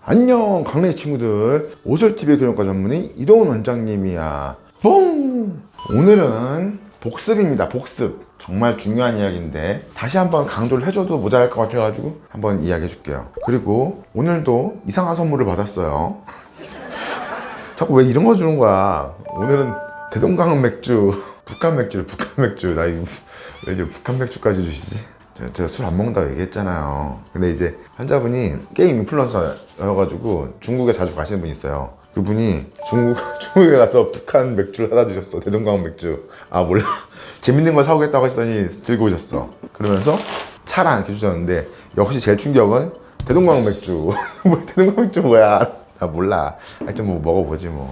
안녕 강릉의 친구들, 오솔TV 교정과 전문의 이동훈 원장님이야. 뽕! 오늘은 복습입니다. 복습. 정말 중요한 이야기인데 다시 한번 강조를 해줘도 모자랄 것 같아가지고 한번 이야기해 줄게요. 그리고 오늘도 이상한 선물을 받았어요. 자꾸 왜 이런 거 주는 거야. 오늘은 대동강 맥주, 북한 맥주. 나 이거 왜 이제 북한 맥주까지 주시지? 제가 술 안 먹는다고 얘기했잖아요. 근데 이제 환자분이 게임 인플루언서여가지고 중국에 자주 가시는 분이 있어요. 그분이 중국에 가서 북한 맥주를 사다 주셨어. 대동강 맥주. 아 몰라. 재밌는 걸 사오겠다고 하시더니 들고 오셨어. 그러면서 차랑 이렇게 주셨는데 역시 제일 충격은 대동강 맥주. 뭐 대동강 맥주 뭐야? 나 몰라. 하여튼 뭐 먹어보지 뭐.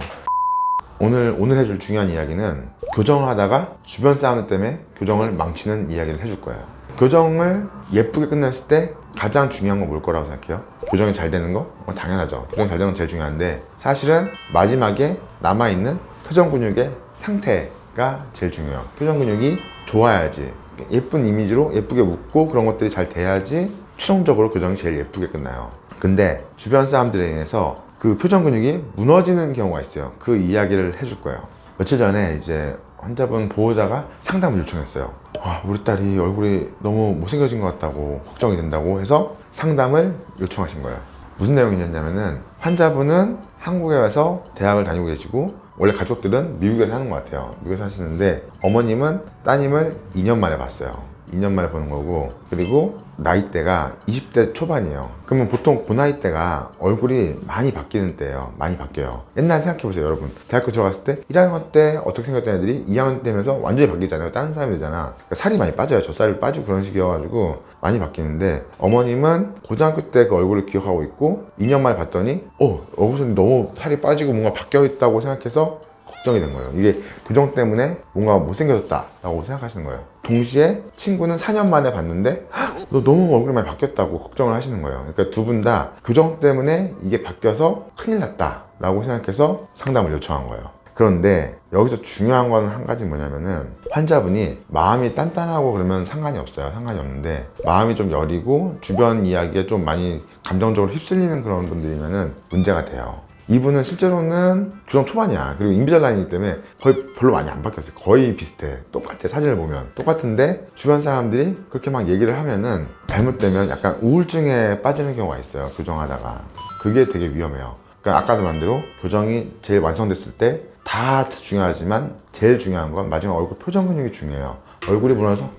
오늘 해줄 중요한 이야기는 교정을 하다가 주변 사람들 때문에 교정을 망치는 이야기를 해줄 거예요. 교정을 예쁘게 끝냈을 때 가장 중요한 건 뭘 거라고 생각해요? 교정이 잘 되는 거? 당연하죠. 교정이 잘 되는 건 제일 중요한데 사실은 마지막에 남아있는 표정 근육의 상태가 제일 중요해요. 표정 근육이 좋아야지, 예쁜 이미지로 예쁘게 웃고 그런 것들이 잘 돼야지 최종적으로 교정이 제일 예쁘게 끝나요. 근데 주변 사람들에 의해서 그 표정 근육이 무너지는 경우가 있어요. 그 이야기를 해줄 거예요. 며칠 전에 이제 환자분 보호자가 상담을 요청했어요. 우리 딸이 얼굴이 너무 못생겨진 것 같다고 걱정이 된다고 해서 상담을 요청하신 거예요. 무슨 내용이었냐면은 환자분은 한국에 와서 대학을 다니고 계시고 원래 가족들은 미국에 사는 것 같아요. 미국에 사시는데 어머님은 따님을 2년 만에 봤어요. 2년 만에 보는 거고, 그리고 나이대가 20대 초반이에요. 그러면 보통 그 나이대가 얼굴이 많이 바뀌는 때예요. 많이 바뀌어요. 옛날 생각해보세요, 여러분. 대학교 들어갔을 때 1학년 때 어떻게 생겼던 애들이 2학년 되면서 완전히 바뀌잖아요. 다른 사람이 되잖아. 그러니까 살이 많이 빠져요. 젖살이 빠지고 그런 식이어가지고 많이 바뀌는데, 어머님은 고등학교 때 그 얼굴을 기억하고 있고 2년 만에 봤더니 얼굴이 너무 살이 빠지고 뭔가 바뀌어있다고 생각해서 걱정이 된 거예요. 이게 교정 때문에 뭔가 못생겨졌다 라고 생각하시는 거예요. 동시에 친구는 4년 만에 봤는데 너 너무 얼굴이 많이 바뀌었다고 걱정을 하시는 거예요. 그러니까 두 분 다 교정 때문에 이게 바뀌어서 큰일 났다 라고 생각해서 상담을 요청한 거예요. 그런데 여기서 중요한 건 한 가지 뭐냐면은, 환자분이 마음이 단단하고 그러면 상관이 없어요. 상관이 없는데 마음이 좀 여리고 주변 이야기에 좀 많이 감정적으로 휩쓸리는 그런 분들이면은 문제가 돼요. 이분은 실제로는 교정 초반이야. 그리고 인비잘 라인이기 때문에 거의 별로 많이 안 바뀌었어요. 거의 비슷해. 똑같아. 사진을 보면 똑같은데 주변 사람들이 그렇게 막 얘기를 하면은 잘못되면 약간 우울증에 빠지는 경우가 있어요. 교정하다가. 그게 되게 위험해요. 그러니까 아까도 말대로 교정이 제일 완성됐을 때 다 중요하지만 제일 중요한 건 마지막 얼굴 표정 근육이 중요해요. 얼굴이 무너져서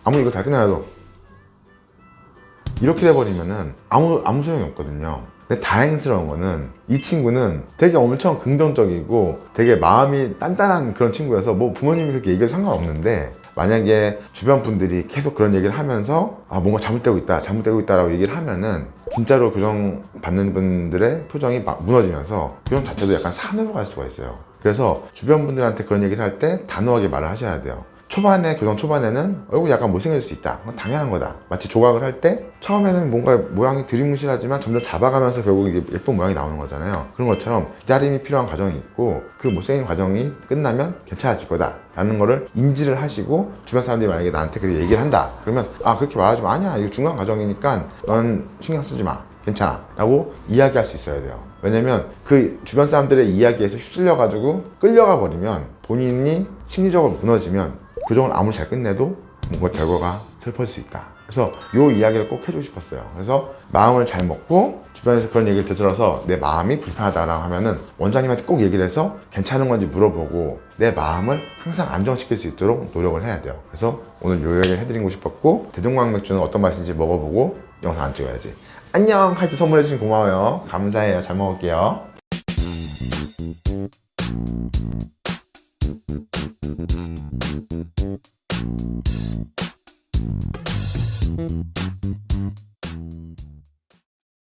아무 이거 다 끝나도 이렇게 돼버리면은 아무 소용이 없거든요. 근데 다행스러운 거는 이 친구는 되게 엄청 긍정적이고 되게 마음이 단단한 그런 친구여서 뭐 부모님이 그렇게 얘기해도 상관없는데, 만약에 주변 분들이 계속 그런 얘기를 하면서 뭔가 잘못되고 있다 라고 얘기를 하면은 진짜로 교정 받는 분들의 표정이 막 무너지면서 교정 자체도 약간 산으로 갈 수가 있어요. 그래서 주변 분들한테 그런 얘기를 할 때 단호하게 말을 하셔야 돼요. 교정 초반에는 얼굴이 약간 못생길 수 있다. 그건 당연한 거다. 마치 조각을 할 때 처음에는 뭔가 모양이 드리무실하지만 점점 잡아가면서 결국 이게 예쁜 모양이 나오는 거잖아요. 그런 것처럼 기다림이 필요한 과정이 있고 그 못생긴 과정이 끝나면 괜찮아질 거다 라는 거를 인지를 하시고, 주변 사람들이 만약에 나한테 그렇게 얘기를 한다 그러면 그렇게 말하지 마. 아니야, 이거 중요한 과정이니까 넌 신경 쓰지 마. 괜찮아 라고 이야기할 수 있어야 돼요. 왜냐면 그 주변 사람들의 이야기에서 휩쓸려 가지고 끌려가 버리면, 본인이 심리적으로 무너지면 교정을 아무리 잘 끝내도 뭔가 결과가 슬퍼질 수 있다. 그래서 이 이야기를 꼭 해주고 싶었어요. 그래서 마음을 잘 먹고 주변에서 그런 얘기를 들어서 내 마음이 불편하다라고 하면은 원장님한테 꼭 얘기를 해서 괜찮은 건지 물어보고 내 마음을 항상 안정시킬 수 있도록 노력을 해야 돼요. 그래서 오늘 이 이야기를 해드리고 싶었고, 대동강 맥주는 어떤 맛인지 먹어보고 영상 안 찍어야지. 안녕! 하여튼 선물해주신 고마워요. 감사해요. 잘 먹을게요.